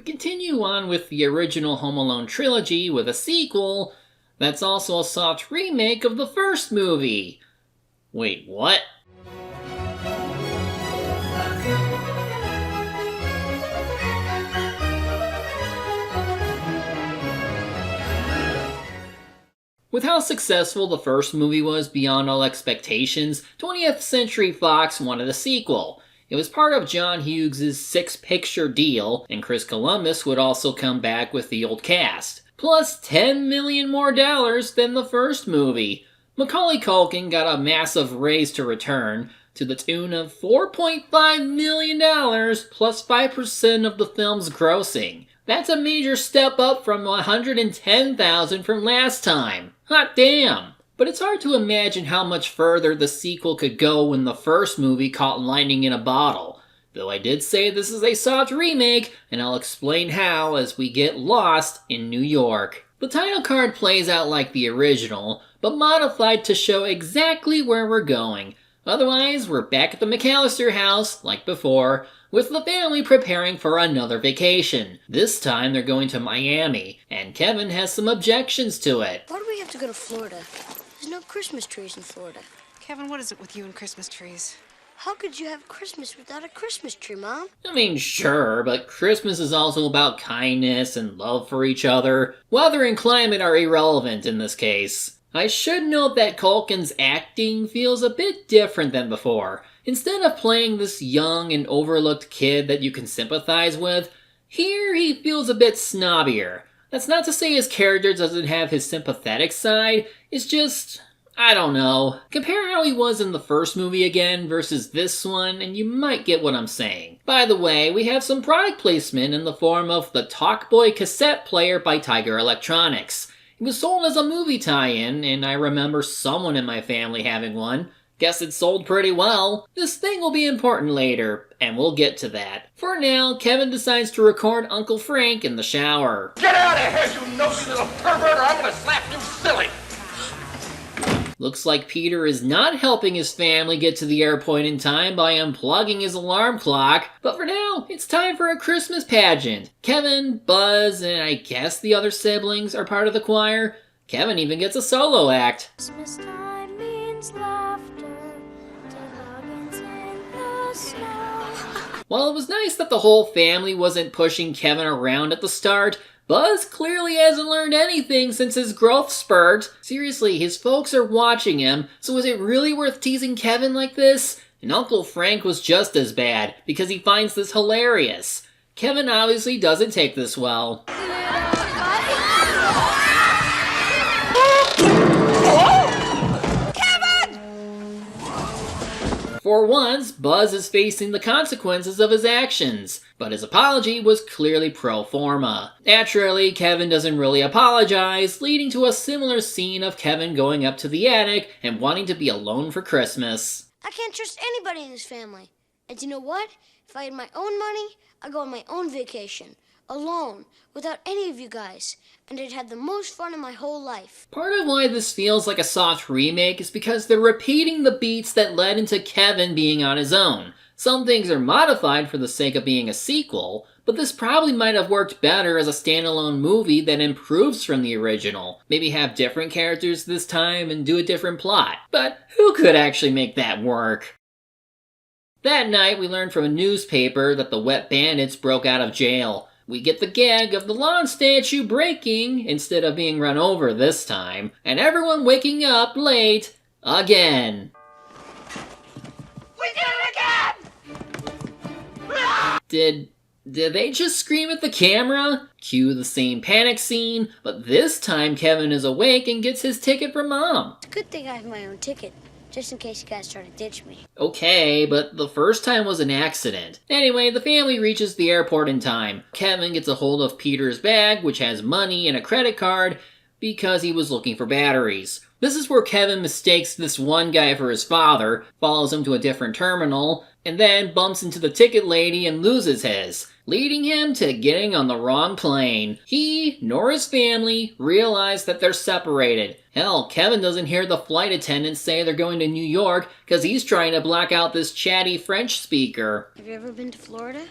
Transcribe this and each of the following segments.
continue on with the original Home Alone trilogy with a sequel that's also a soft remake of the first movie. Wait, what? With how successful the first movie was beyond all expectations, 20th Century Fox wanted a sequel. It was part of John Hughes' 6-picture deal, and Chris Columbus would also come back with the old cast. Plus $10 million more than the first movie. Macaulay Culkin got a massive raise to return, to the tune of $4.5 million plus 5% of the film's grossing. That's a major step up from $110,000 from last time. Hot damn! But it's hard to imagine how much further the sequel could go when the first movie caught lightning in a bottle. Though I did say this is a soft remake, and I'll explain how as we get lost in New York. The title card plays out like the original, but modified to show exactly where we're going. Otherwise, we're back at the McAllister house, like before, with the family preparing for another vacation. This time they're going to Miami, and Kevin has some objections to it. Why do we have to go to Florida? There's no Christmas trees in Florida. Kevin, what is it with you and Christmas trees? How could you have Christmas without a Christmas tree, Mom? I mean, sure, but Christmas is also about kindness and love for each other. Weather and climate are irrelevant in this case. I should note that Culkin's acting feels a bit different than before. Instead of playing this young and overlooked kid that you can sympathize with, here he feels a bit snobbier. That's not to say his character doesn't have his sympathetic side, it's just, I don't know. Compare how he was in the first movie again versus this one, and you might get what I'm saying. By the way, we have some product placement in the form of the Talkboy cassette player by Tiger Electronics. It was sold as a movie tie-in, and I remember someone in my family having one. Guess it sold pretty well. This thing will be important later, and we'll get to that. For now, Kevin decides to record Uncle Frank in the shower. Get out of here, you nosy little pervert, or I'm gonna slap you silly! Looks like Peter is not helping his family get to the airport in time by unplugging his alarm clock, but for now, it's time for a Christmas pageant. Kevin, Buzz, and I guess the other siblings are part of the choir. Kevin even gets a solo act. Christmas time means laughter, toboggans in the snow. While it was nice that the whole family wasn't pushing Kevin around at the start, Buzz clearly hasn't learned anything since his growth spurt. Seriously, his folks are watching him, so is it really worth teasing Kevin like this? And Uncle Frank was just as bad, because he finds this hilarious. Kevin obviously doesn't take this well. For once, Buzz is facing the consequences of his actions, but his apology was clearly pro forma. Naturally, Kevin doesn't really apologize, leading to a similar scene of Kevin going up to the attic and wanting to be alone for Christmas. I can't trust anybody in this family. And you know what? If I had my own money, I'd go on my own vacation. Alone, without any of you guys, and I'd had the most fun in my whole life. Part of why this feels like a soft remake is because they're repeating the beats that led into Kevin being on his own. Some things are modified for the sake of being a sequel, but this probably might have worked better as a standalone movie that improves from the original. Maybe have different characters this time and do a different plot. But who could actually make that work? That night, we learned from a newspaper that the Wet Bandits broke out of jail. We get the gag of the lawn statue breaking instead of being run over this time, and everyone waking up late again. We did it again! Did they just scream at the camera? Cue the same panic scene, but this time Kevin is awake and gets his ticket from Mom. It's a good thing I have my own ticket, just in case you guys try to ditch me. Okay, but the first time was an accident. Anyway, the family reaches the airport in time. Kevin gets a hold of Peter's bag, which has money and a credit card, because he was looking for batteries. This is where Kevin mistakes this one guy for his father, follows him to a different terminal, and then bumps into the ticket lady and loses his, leading him to getting on the wrong plane. He, nor his family, realize that they're separated. Hell, Kevin doesn't hear the flight attendants say they're going to New York because he's trying to block out this chatty French speaker. Have you ever been to Florida?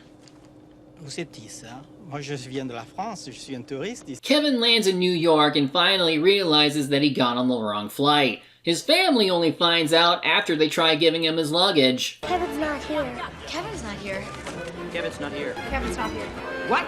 Vous êtes qui ça? Moi, je viens de la France. Je suis un touriste. Kevin lands in New York and finally realizes that he got on the wrong flight. His family only finds out after they try giving him his luggage. Kevin's not here. Kevin's not here. Kevin's not here. Kevin's not here. What?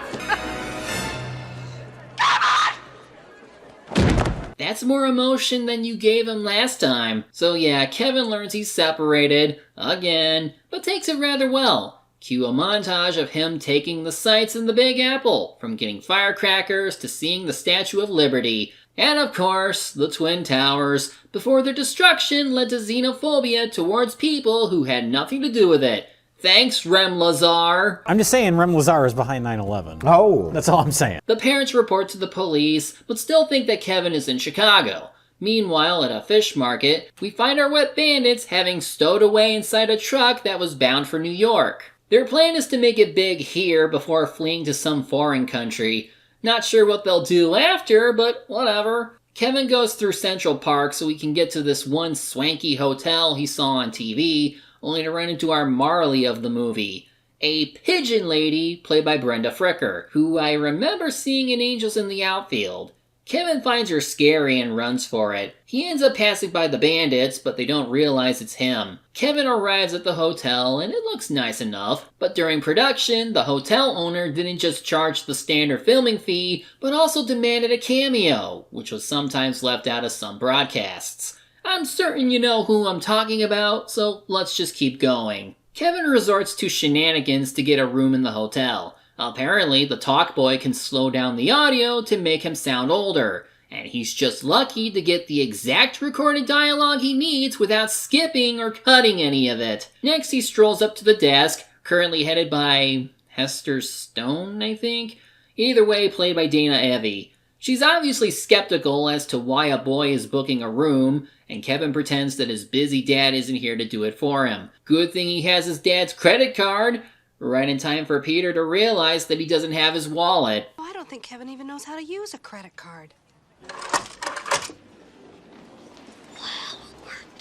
That's more emotion than you gave him last time. So yeah, Kevin learns he's separated, again, but takes it rather well. Cue a montage of him taking the sights in the Big Apple, from getting firecrackers to seeing the Statue of Liberty, and of course, the Twin Towers, before their destruction led to xenophobia towards people who had nothing to do with it. Thanks, Rem Lazar. I'm just saying Rem Lazar is behind 9/11. Oh. That's all I'm saying. The parents report to the police, but still think that Kevin is in Chicago. Meanwhile, at a fish market, we find our wet bandits having stowed away inside a truck that was bound for New York. Their plan is to make it big here before fleeing to some foreign country. Not sure what they'll do after, but whatever. Kevin goes through Central Park so he can get to this one swanky hotel he saw on TV, only to run into our Marley of the movie, a pigeon lady played by Brenda Fricker, who I remember seeing in Angels in the Outfield. Kevin finds her scary and runs for it. He ends up passing by the bandits, but they don't realize it's him. Kevin arrives at the hotel, and it looks nice enough, but during production, the hotel owner didn't just charge the standard filming fee, but also demanded a cameo, which was sometimes left out of some broadcasts. I'm certain you know who I'm talking about, so let's just keep going. Kevin resorts to shenanigans to get a room in the hotel. Apparently, the talk boy can slow down the audio to make him sound older, and he's just lucky to get the exact recorded dialogue he needs without skipping or cutting any of it. Next, he strolls up to the desk, currently headed by Hester Stone, I think? Either way, played by Dana Evey. She's obviously skeptical as to why a boy is booking a room, and Kevin pretends that his busy dad isn't here to do it for him. Good thing he has his dad's credit card. Right in time for Peter to realize that he doesn't have his wallet. Oh, I don't think Kevin even knows how to use a credit card.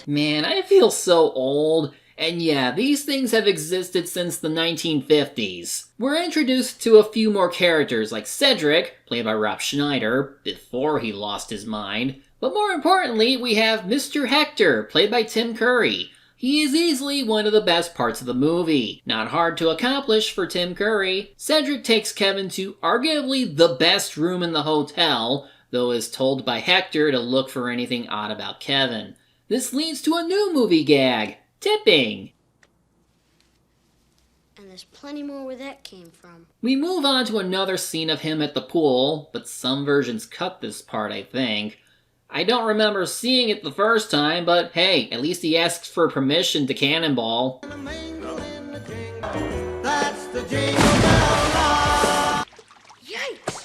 Man, I feel so old. And yeah, these things have existed since the 1950s. We're introduced to a few more characters like Cedric, played by Rob Schneider, before he lost his mind. But more importantly, we have Mr. Hector, played by Tim Curry. He is easily one of the best parts of the movie. Not hard to accomplish for Tim Curry. Cedric takes Kevin to arguably the best room in the hotel, though is told by Hector to look for anything odd about Kevin. This leads to a new movie gag, tipping. And there's plenty more where that came from. We move on to another scene of him at the pool, but some versions cut this part, I think. I don't remember seeing it the first time, but hey, at least he asks for permission to cannonball. Yikes!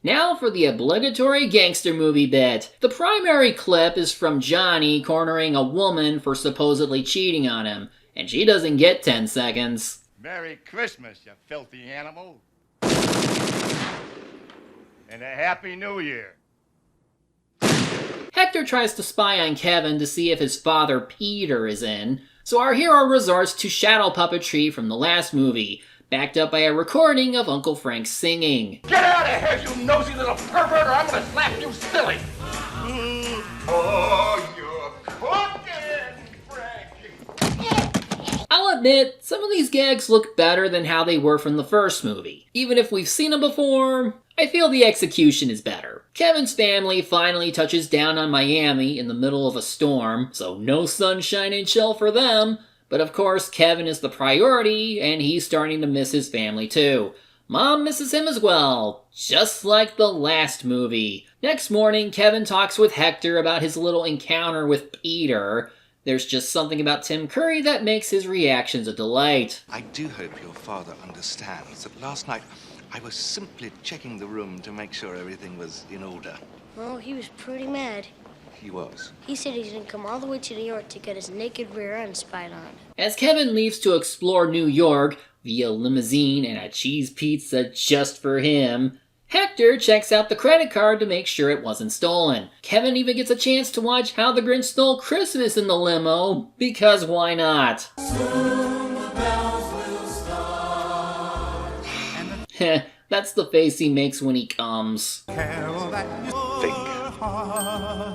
Now for the obligatory gangster movie bit. The primary clip is from Johnny cornering a woman for supposedly cheating on him, and she doesn't get 10 seconds. Merry Christmas, you filthy animal. And a Happy New Year. Hector tries to spy on Kevin to see if his father Peter is in, so our hero resorts to shadow puppetry from the last movie, backed up by a recording of Uncle Frank singing. Get out of here, you nosy little pervert, or I'm gonna slap you silly! Oh, you're cooking, Frankie. I'll admit, some of these gags look better than how they were from the first movie. Even if we've seen them before, I feel the execution is better. Kevin's family finally touches down on Miami in the middle of a storm, so no sunshine and chill for them. But of course, Kevin is the priority, and he's starting to miss his family too. Mom misses him as well, just like the last movie. Next morning, Kevin talks with Hector about his little encounter with Peter. There's just something about Tim Curry that makes his reactions a delight. I do hope your father understands that last night I was simply checking the room to make sure everything was in order. Well, he was pretty mad. He was. He said he's gonna come all the way to New York to get his naked rear end spied on. As Kevin leaves to explore New York via limousine and a cheese pizza just for him, Hector checks out the credit card to make sure it wasn't stolen. Kevin even gets a chance to watch How the Grinch Stole Christmas in the limo, because why not? Heh, that's the face he makes when he comes.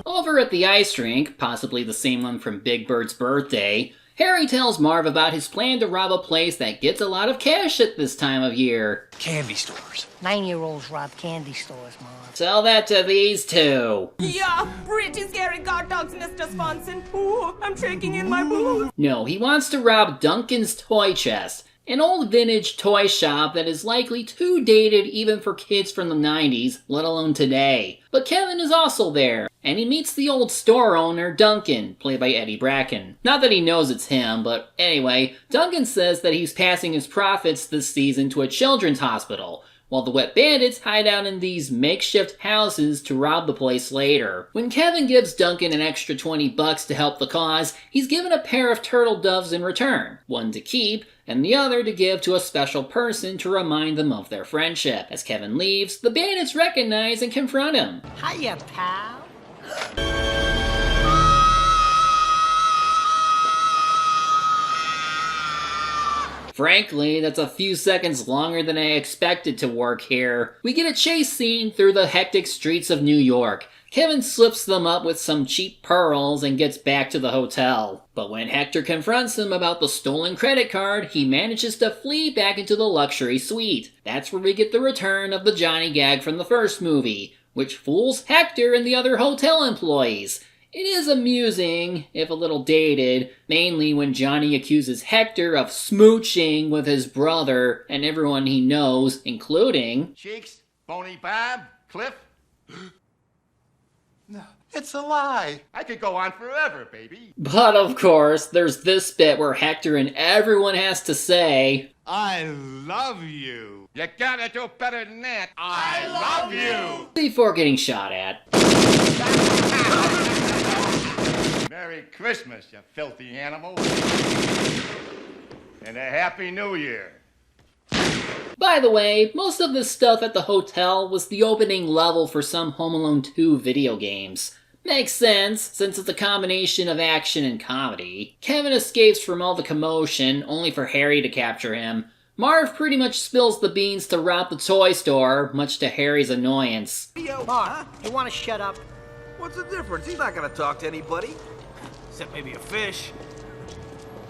Over at the ice rink, possibly the same one from Big Bird's birthday, Harry tells Marv about his plan to rob a place that gets a lot of cash at this time of year. Candy stores. 9-year-olds rob candy stores, Mom. Tell that to these two. Yeah, pretty scary guard dogs, Mr. Swanson. Ooh, I'm shaking in my boots. No, he wants to rob Duncan's Toy Chest, an old vintage toy shop that is likely too dated even for kids from the 90s, let alone today. But Kevin is also there, and he meets the old store owner, Duncan, played by Eddie Bracken. Not that he knows it's him, but anyway, Duncan says that he's passing his profits this season to a children's hospital, while the Wet Bandits hide out in these makeshift houses to rob the place later. When Kevin gives Duncan an extra $20 to help the cause, he's given a pair of turtle doves in return, one to keep, and the other to give to a special person to remind them of their friendship. As Kevin leaves, the bandits recognize and confront him. Hiya, pal. Frankly, that's a few seconds longer than I expected to work here. We get a chase scene through the hectic streets of New York. Kevin slips them up with some cheap pearls and gets back to the hotel. But when Hector confronts him about the stolen credit card, he manages to flee back into the luxury suite. That's where we get the return of the Johnny gag from the first movie, which fools Hector and the other hotel employees. It is amusing, if a little dated, mainly when Johnny accuses Hector of smooching with his brother and everyone he knows, including... Cheeks, Boney Bob, Cliff. No, it's a lie. I could go on forever, baby. But of course, there's this bit where Hector and everyone has to say... I love you. You gotta do better than that. I love you. Before getting shot at. Merry Christmas, you filthy animal. And a Happy New Year. By the way, most of this stuff at the hotel was the opening level for some Home Alone 2 video games. Makes sense, since it's a combination of action and comedy. Kevin escapes from all the commotion, only for Harry to capture him. Marv pretty much spills the beans to rob the toy store, much to Harry's annoyance. Marv, you want to shut up? What's the difference? He's not gonna talk to anybody. Except maybe a fish.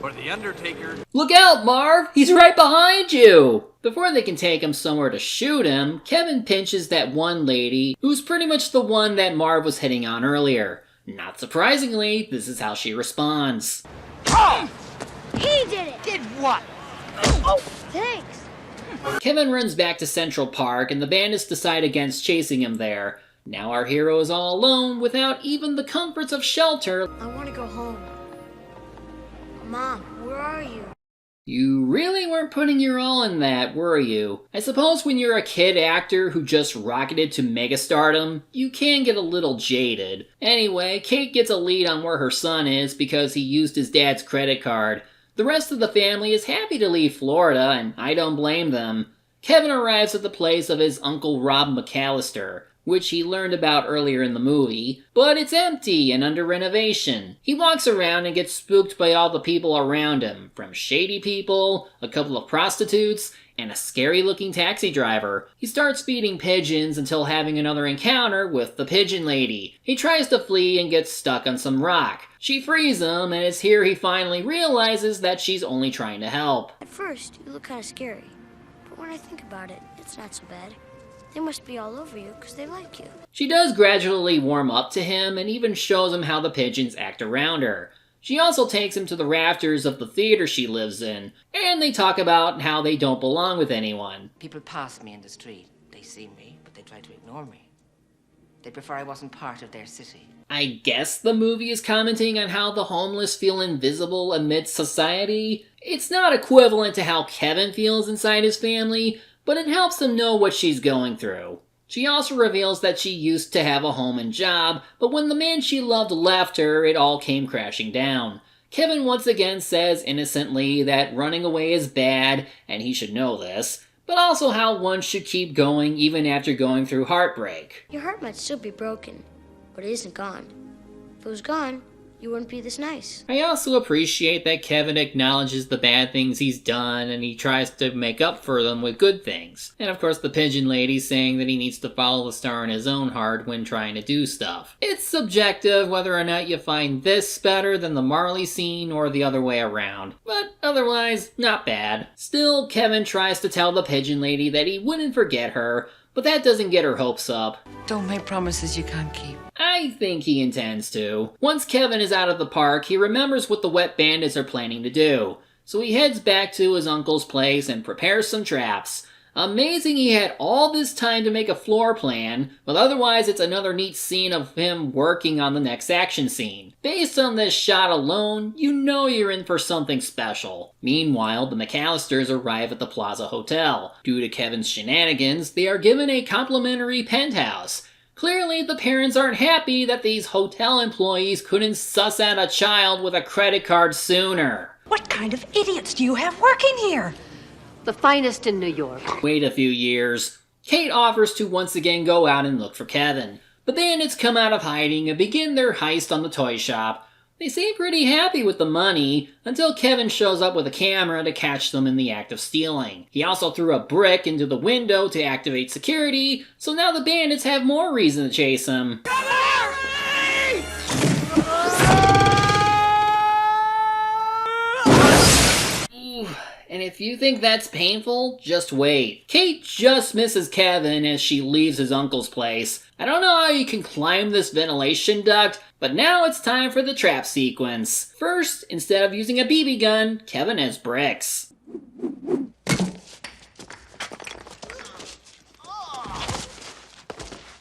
Or the Undertaker. Look out, Marv! He's right behind you! Before they can take him somewhere to shoot him, Kevin pinches that one lady, who's pretty much the one that Marv was hitting on earlier. Not surprisingly, this is how she responds. Oh! He did it! Did what? Oh, thanks. Kevin runs back to Central Park, and the bandits decide against chasing him there. Now our hero is all alone, without even the comforts of shelter. I want to go home. Mom, where are you? You really weren't putting your all in that, were you? I suppose when you're a kid actor who just rocketed to megastardom, you can get a little jaded. Anyway, Kate gets a lead on where her son is because he used his dad's credit card. The rest of the family is happy to leave Florida, and I don't blame them. Kevin arrives at the place of his Uncle Rob McAllister, which he learned about earlier in the movie, but it's empty and under renovation. He walks around and gets spooked by all the people around him, from shady people, a couple of prostitutes, and a scary-looking taxi driver. He starts feeding pigeons until having another encounter with the pigeon lady. He tries to flee and gets stuck on some rock. She frees him, and it's here he finally realizes that she's only trying to help. At first, you look kind of scary, but when I think about it, it's not so bad. They must be all over you because they like you. She does gradually warm up to him and even shows him how the pigeons act around her. She also takes him to the rafters of the theater she lives in, and they talk about how they don't belong with anyone. People pass me in the street. They see me, but they try to ignore me. They prefer I wasn't part of their city. I guess the movie is commenting on how the homeless feel invisible amidst society. It's not equivalent to how Kevin feels inside his family, but it helps them know what she's going through. She also reveals that she used to have a home and job, but when the man she loved left her, it all came crashing down. Kevin once again says innocently that running away is bad, and he should know this, but also how one should keep going even after going through heartbreak. Your heart might still be broken, but it isn't gone. If it was gone, you wouldn't be this nice. I also appreciate that Kevin acknowledges the bad things he's done and he tries to make up for them with good things. And of course the pigeon lady saying that he needs to follow the star in his own heart when trying to do stuff. It's subjective whether or not you find this better than the Marley scene or the other way around, but otherwise not bad. Still, Kevin tries to tell the pigeon lady that he wouldn't forget her, but that doesn't get her hopes up. Don't make promises you can't keep. I think he intends to. Once Kevin is out of the park, he remembers what the wet bandits are planning to do. So he heads back to his uncle's place and prepares some traps. Amazing he had all this time to make a floor plan, but otherwise it's another neat scene of him working on the next action scene. Based on this shot alone, you know you're in for something special. Meanwhile, the McAllisters arrive at the Plaza Hotel. Due to Kevin's shenanigans, they are given a complimentary penthouse. Clearly, the parents aren't happy that these hotel employees couldn't suss out a child with a credit card sooner. What kind of idiots do you have working here? The finest in New York. Wait a few years. Kate offers to once again go out and look for Kevin. The bandits come out of hiding and begin their heist on the toy shop. They seem pretty happy with the money, until Kevin shows up with a camera to catch them in the act of stealing. He also threw a brick into the window to activate security, so now the bandits have more reason to chase him. And if you think that's painful, just wait. Kate just misses Kevin as she leaves his uncle's place. I don't know how you can climb this ventilation duct, but now it's time for the trap sequence. First, instead of using a BB gun, Kevin has bricks.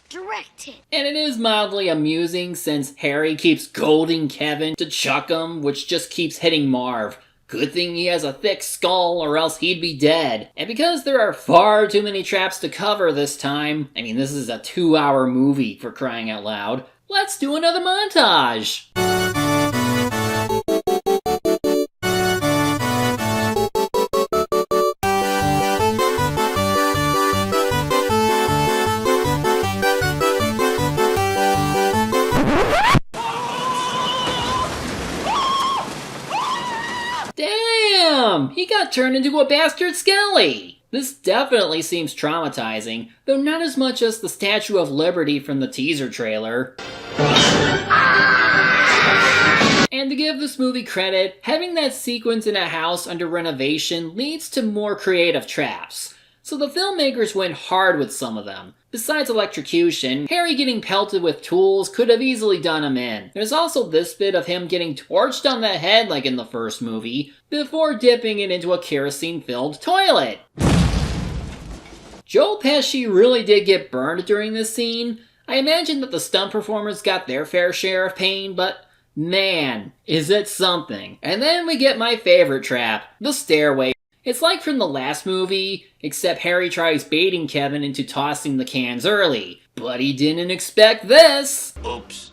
Direct hit. And it is mildly amusing since Harry keeps goading Kevin to chuck him, which just keeps hitting Marv. Good thing he has a thick skull or else he'd be dead. And because there are far too many traps to cover this time, I mean this is a 2-hour movie for crying out loud, let's do another montage! Damn! He got turned into a bastard skelly! This definitely seems traumatizing, though not as much as the Statue of Liberty from the teaser trailer. And to give this movie credit, having that sequence in a house under renovation leads to more creative traps. So the filmmakers went hard with some of them. Besides electrocution, Harry getting pelted with tools could have easily done him in. There's also this bit of him getting torched on the head like in the first movie, before dipping it into a kerosene-filled toilet. Joe Pesci really did get burned during this scene. I imagine that the stunt performers got their fair share of pain, but man, is it something. And then we get my favorite trap, the stairway. It's like from the last movie, except Harry tries baiting Kevin into tossing the cans early. But he didn't expect this! Oops.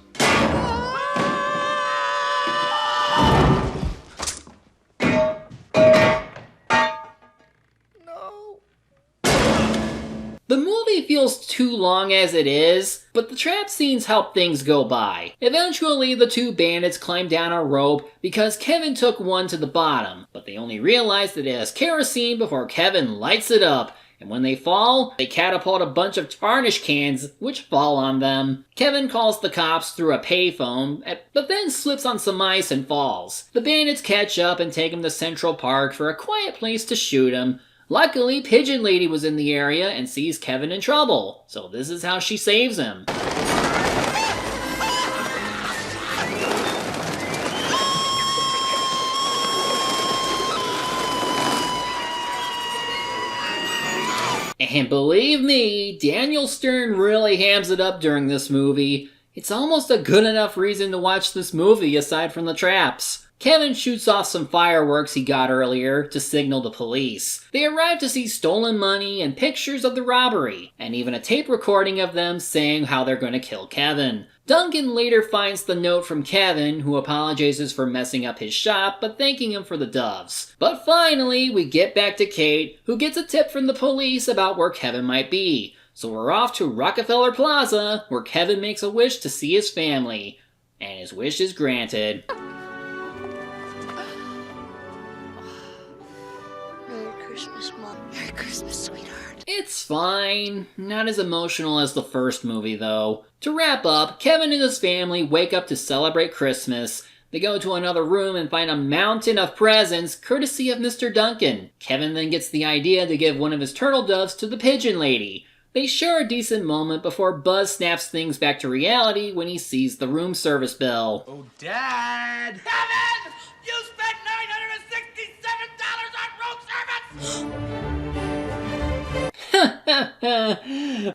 The movie feels too long as it is, but the trap scenes help things go by. Eventually, the two bandits climb down a rope because Kevin took one to the bottom, but they only realize that it has kerosene before Kevin lights it up, and when they fall, they catapult a bunch of tarnish cans, which fall on them. Kevin calls the cops through a payphone, but then slips on some ice and falls. The bandits catch up and take him to Central Park for a quiet place to shoot him. Luckily, Pigeon Lady was in the area and sees Kevin in trouble, so this is how she saves him. And believe me, Daniel Stern really hams it up during this movie. It's almost a good enough reason to watch this movie aside from the traps. Kevin shoots off some fireworks he got earlier to signal the police. They arrive to see stolen money and pictures of the robbery, and even a tape recording of them saying how they're going to kill Kevin. Duncan later finds the note from Kevin, who apologizes for messing up his shop, but thanking him for the doves. But finally, we get back to Kate, who gets a tip from the police about where Kevin might be. So we're off to Rockefeller Plaza, where Kevin makes a wish to see his family. And his wish is granted. Merry Christmas, Mom. Merry Christmas, sweetheart. It's fine. Not as emotional as the first movie, though. To wrap up, Kevin and his family wake up to celebrate Christmas. They go to another room and find a mountain of presents, courtesy of Mr. Duncan. Kevin then gets the idea to give one of his turtle doves to the pigeon lady. They share a decent moment before Buzz snaps things back to reality when he sees the room service bill. Oh, Dad! Kevin! You spent $967 on room service!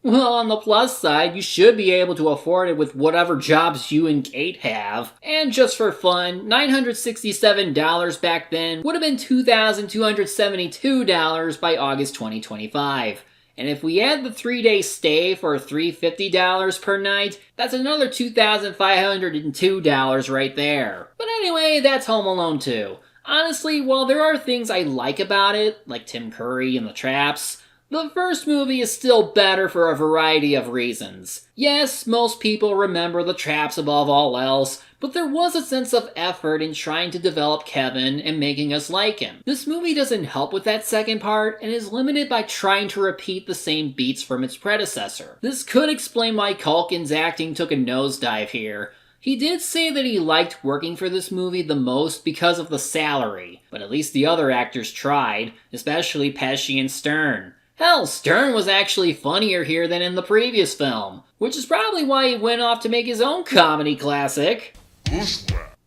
Well, on the plus side, you should be able to afford it with whatever jobs you and Kate have. And just for fun, $967 back then would have been $2,272 by August 2025. And if we add the 3-day stay for $350 per night, that's another $2,502 right there. But anyway, that's Home Alone 2. Honestly, while there are things I like about it, like Tim Curry and the traps, the first movie is still better for a variety of reasons. Yes, most people remember the traps above all else, but there was a sense of effort in trying to develop Kevin and making us like him. This movie doesn't help with that second part and is limited by trying to repeat the same beats from its predecessor. This could explain why Culkin's acting took a nosedive here. He did say that he liked working for this movie the most because of the salary, but at least the other actors tried, especially Pesci and Stern. Hell, Stern was actually funnier here than in the previous film, which is probably why he went off to make his own comedy classic,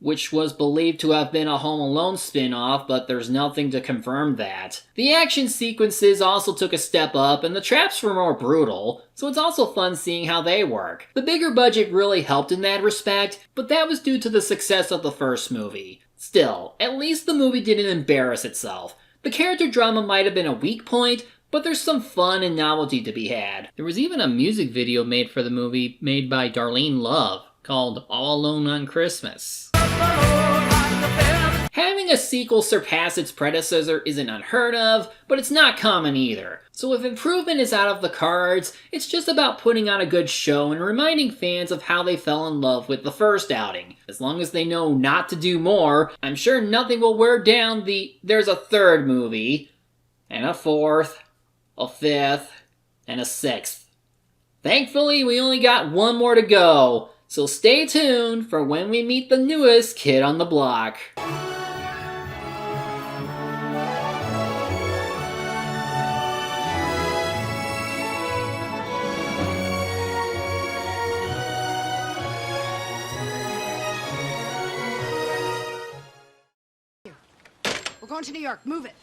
which was believed to have been a Home Alone spin-off, but there's nothing to confirm that. The action sequences also took a step up, and the traps were more brutal, so it's also fun seeing how they work. The bigger budget really helped in that respect, but that was due to the success of the first movie. Still, at least the movie didn't embarrass itself. The character drama might have been a weak point, but there's some fun and novelty to be had. There was even a music video made for the movie made by Darlene Love called All Alone on Christmas. Having a sequel surpass its predecessor isn't unheard of, but it's not common either. So if improvement is out of the cards, it's just about putting on a good show and reminding fans of how they fell in love with the first outing. As long as they know not to do more, I'm sure nothing will wear down there's a third movie, and a fourth, a fifth, and a sixth. Thankfully, we only got one more to go, so stay tuned for when we meet the newest kid on the block. We're going to New York. Move it.